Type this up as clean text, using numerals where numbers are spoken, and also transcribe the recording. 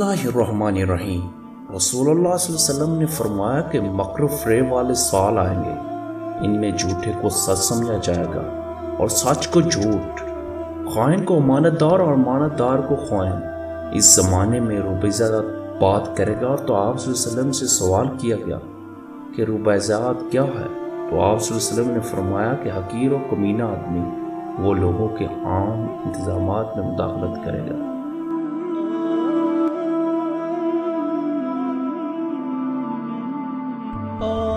اللہ الرحمن الرحیم۔ رسول اللہ صلی اللہ علیہ وسلم نے فرمایا کہ مکر و فریب والے سال آئیں گے، ان میں جھوٹے کو سچ سمجھا جائے گا اور سچ کو جھوٹ، خائن کو امانت دار اور امانت دار کو خائن۔ اس زمانے میں روبہ بات کرے گا تو آپ صلی اللہ علیہ وسلم سے سوال کیا گیا کہ روبہ کیا ہے؟ تو آپ صلی اللہ علیہ وسلم نے فرمایا کہ حقیر و کمینہ آدمی وہ لوگوں کے عام انتظامات میں مداخلت کرے گا۔ Oh